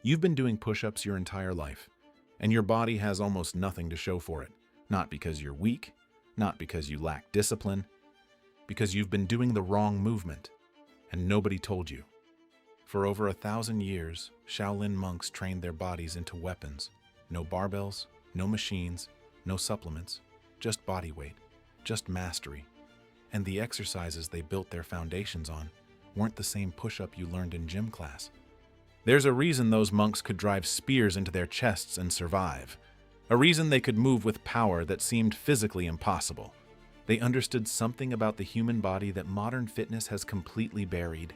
You've been doing push-ups your entire life, and your body has almost nothing to show for it. Not because you're weak, not because you lack discipline, because you've been doing the wrong movement, and nobody told you. For over 1,000 years, Shaolin monks trained their bodies into weapons. No barbells, no machines, no supplements, just body weight, just mastery. And the exercises they built their foundations on weren't the same push-up you learned in gym class. There's a reason those monks could drive spears into their chests and survive. A reason they could move with power that seemed physically impossible. They understood something about the human body that modern fitness has completely buried.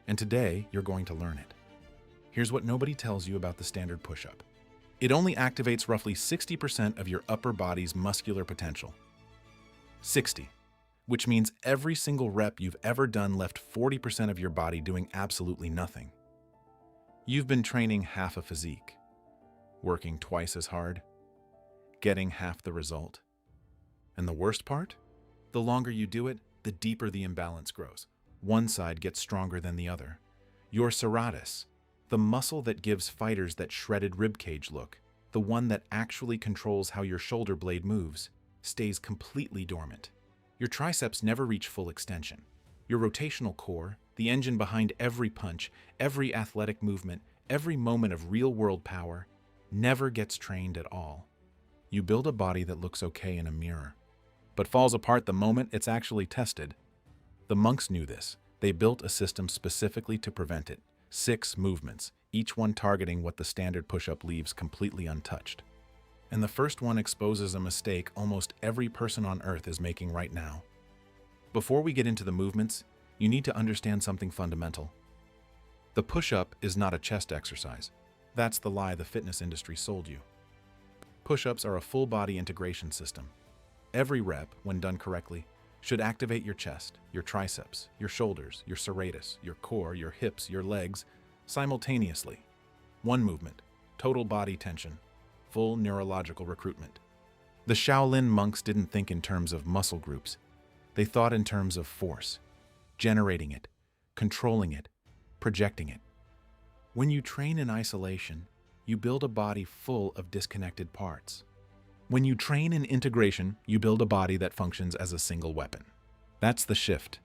And today, you're going to learn it. Here's what nobody tells you about the standard push-up. It only activates roughly 60% of your upper body's muscular potential. 60. Which means every single rep you've ever done left 40% of your body doing absolutely nothing. You've been training half a physique, working twice as hard, getting half the result. And the worst part? The longer you do it, the deeper the imbalance grows. One side gets stronger than the other. Your serratus, the muscle that gives fighters that shredded ribcage look, the one that actually controls how your shoulder blade moves, stays completely dormant. Your triceps never reach full extension. Your rotational core, the engine behind every punch, every athletic movement, every moment of real-world power, never gets trained at all. You build a body that looks okay in a mirror, but falls apart the moment it's actually tested. The monks knew this. They built a system specifically to prevent it. 6 movements, each one targeting what the standard push-up leaves completely untouched. And the first one exposes a mistake almost every person on Earth is making right now. Before we get into the movements, you need to understand something fundamental. The push-up is not a chest exercise. That's the lie the fitness industry sold you. Push-ups are a full-body integration system. Every rep, when done correctly, should activate your chest, your triceps, your shoulders, your serratus, your core, your hips, your legs, simultaneously. One movement, total body tension, full neurological recruitment. The Shaolin monks didn't think in terms of muscle groups. They thought in terms of force, generating it, controlling it, projecting it. When you train in isolation, you build a body full of disconnected parts. When you train in integration, you build a body that functions as a single weapon. That's the shift.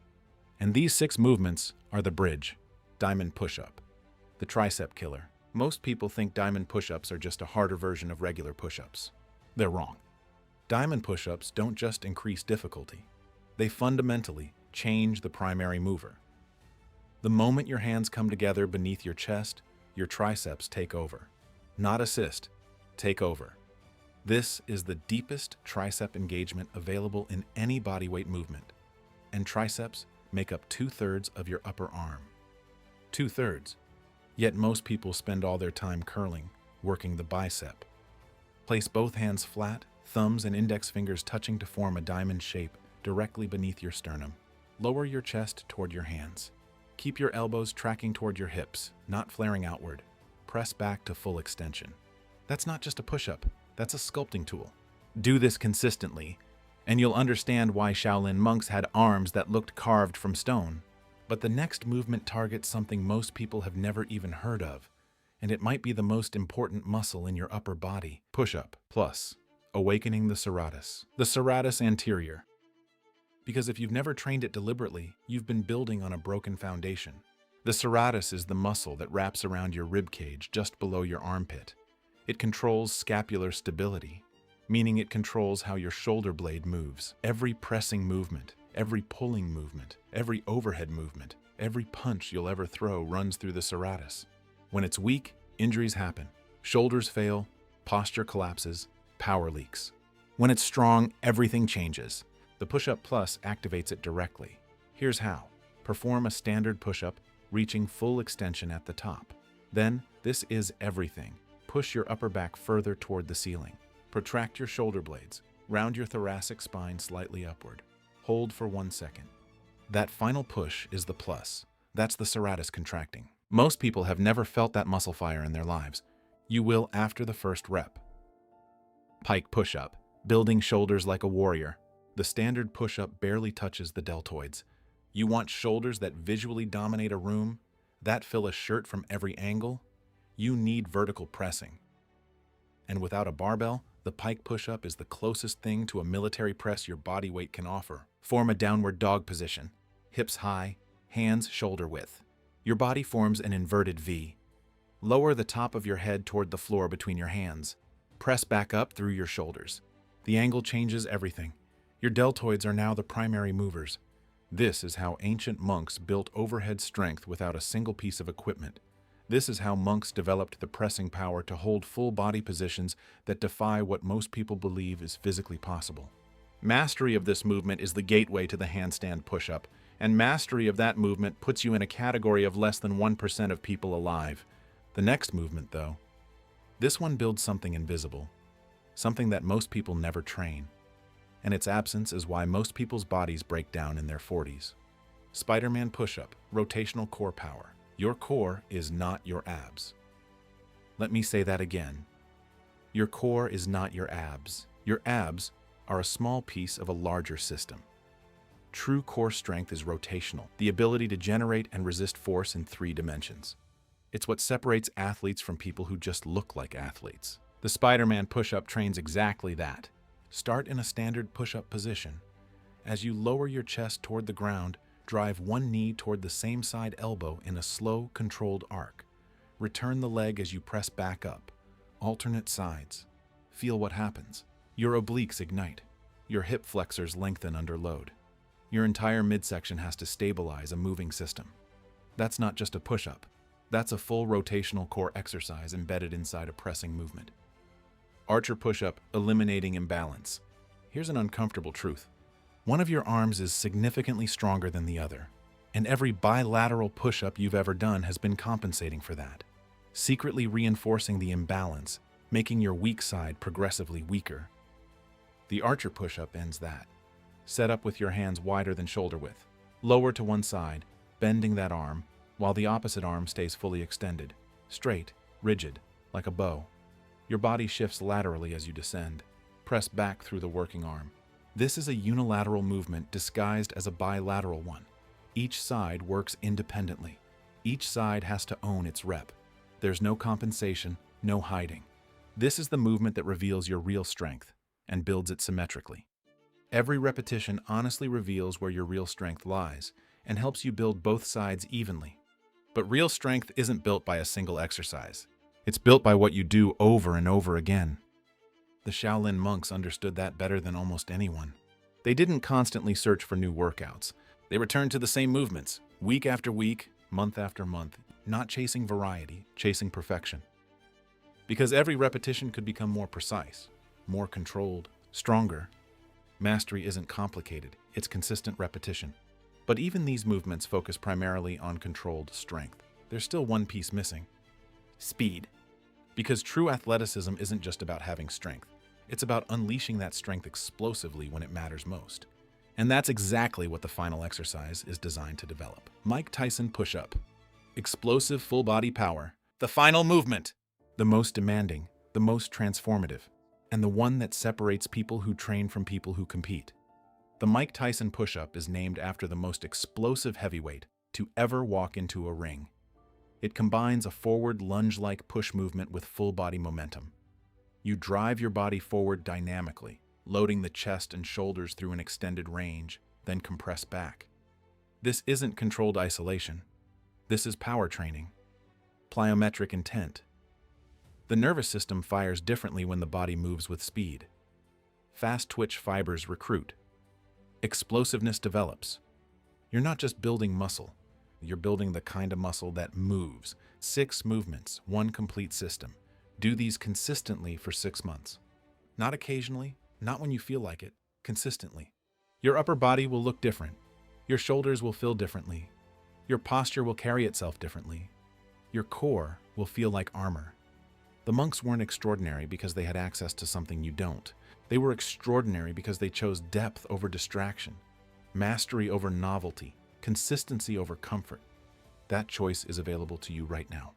And these 6 movements are the bridge, diamond push-up, the tricep killer. Most people think diamond push-ups are just a harder version of regular push-ups. They're wrong. Diamond push-ups don't just increase difficulty. They fundamentally change the primary mover. The moment your hands come together beneath your chest, your triceps take over. Not assist, take over. This is the deepest tricep engagement available in any bodyweight movement, and triceps make up 2/3 of your upper arm. 2/3. Yet most people spend all their time curling, working the bicep. Place both hands flat, thumbs and index fingers touching to form a diamond shape directly beneath your sternum. Lower your chest toward your hands. Keep your elbows tracking toward your hips, not flaring outward. Press back to full extension. That's not just a push-up. That's a sculpting tool. Do this consistently, and you'll understand why Shaolin monks had arms that looked carved from stone. But the next movement targets something most people have never even heard of, and it might be the most important muscle in your upper body. Push-up plus awakening the serratus. The serratus anterior. Because if you've never trained it deliberately, you've been building on a broken foundation. The serratus is the muscle that wraps around your rib cage just below your armpit. It controls scapular stability, meaning it controls how your shoulder blade moves. Every pressing movement, every pulling movement, every overhead movement, every punch you'll ever throw runs through the serratus. When it's weak, injuries happen. Shoulders fail, posture collapses, power leaks. When it's strong, everything changes. The push-up plus activates it directly. Here's how. Perform a standard push-up, reaching full extension at the top. Then, this is everything. Push your upper back further toward the ceiling. Protract your shoulder blades. Round your thoracic spine slightly upward. Hold for 1 second. That final push is the plus. That's the serratus contracting. Most people have never felt that muscle fire in their lives. You will after the first rep. Pike push-up. Building shoulders like a warrior. The standard push-up barely touches the deltoids. You want shoulders that visually dominate a room? That fill a shirt from every angle? You need vertical pressing. And without a barbell, the pike push-up is the closest thing to a military press your body weight can offer. Form a downward dog position, hips high, hands shoulder width. Your body forms an inverted V. Lower the top of your head toward the floor between your hands. Press back up through your shoulders. The angle changes everything. Your deltoids are now the primary movers. This is how ancient monks built overhead strength without a single piece of equipment. This is how monks developed the pressing power to hold full body positions that defy what most people believe is physically possible. Mastery of this movement is the gateway to the handstand push-up, and mastery of that movement puts you in a category of less than 1% of people alive. The next movement, though, this one builds something invisible, something that most people never train, and its absence is why most people's bodies break down in their 40s. Spider-Man push-up, rotational core power. Your core is not your abs. Let me say that again. Your core is not your abs. Your abs are a small piece of a larger system. True core strength is rotational, the ability to generate and resist force in 3 dimensions. It's what separates athletes from people who just look like athletes. The Spider-Man push-up trains exactly that. Start in a standard push-up position. As you lower your chest toward the ground, drive one knee toward the same side elbow in a slow, controlled arc. Return the leg as you press back up. Alternate sides. Feel what happens. Your obliques ignite. Your hip flexors lengthen under load. Your entire midsection has to stabilize a moving system. That's not just a push-up. That's a full rotational core exercise embedded inside a pressing movement. Archer push-up, eliminating imbalance. Here's an uncomfortable truth. One of your arms is significantly stronger than the other, and every bilateral push-up you've ever done has been compensating for that, secretly reinforcing the imbalance, making your weak side progressively weaker. The Archer push-up ends that. Set up with your hands wider than shoulder width. Lower to one side, bending that arm, while the opposite arm stays fully extended, straight, rigid, like a bow. Your body shifts laterally as you descend. Press back through the working arm. This is a unilateral movement disguised as a bilateral one. Each side works independently. Each side has to own its rep. There's no compensation, no hiding. This is the movement that reveals your real strength and builds it symmetrically. Every repetition honestly reveals where your real strength lies and helps you build both sides evenly. But real strength isn't built by a single exercise. It's built by what you do over and over again. The Shaolin monks understood that better than almost anyone. They didn't constantly search for new workouts. They returned to the same movements, week after week, month after month, not chasing variety, chasing perfection. Because every repetition could become more precise, more controlled, stronger. Mastery isn't complicated, it's consistent repetition. But even these movements focus primarily on controlled strength. There's still one piece missing: speed. Because true athleticism isn't just about having strength. It's about unleashing that strength explosively when it matters most. And that's exactly what the final exercise is designed to develop. Mike Tyson push-up. Explosive full body power. The final movement. The most demanding, the most transformative, and the one that separates people who train from people who compete. The Mike Tyson push-up is named after the most explosive heavyweight to ever walk into a ring. It combines a forward lunge-like push movement with full-body momentum. You drive your body forward dynamically, loading the chest and shoulders through an extended range, then compress back. This isn't controlled isolation. This is power training. Plyometric intent. The nervous system fires differently when the body moves with speed. Fast twitch fibers recruit. Explosiveness develops. You're not just building muscle. You're building the kind of muscle that moves. 6 movements, 1 complete system. Do these consistently for 6 months. Not occasionally, not when you feel like it, consistently. Your upper body will look different. Your shoulders will feel differently. Your posture will carry itself differently. Your core will feel like armor. The monks weren't extraordinary because they had access to something you don't. They were extraordinary because they chose depth over distraction, mastery over novelty, consistency over comfort. That choice is available to you right now.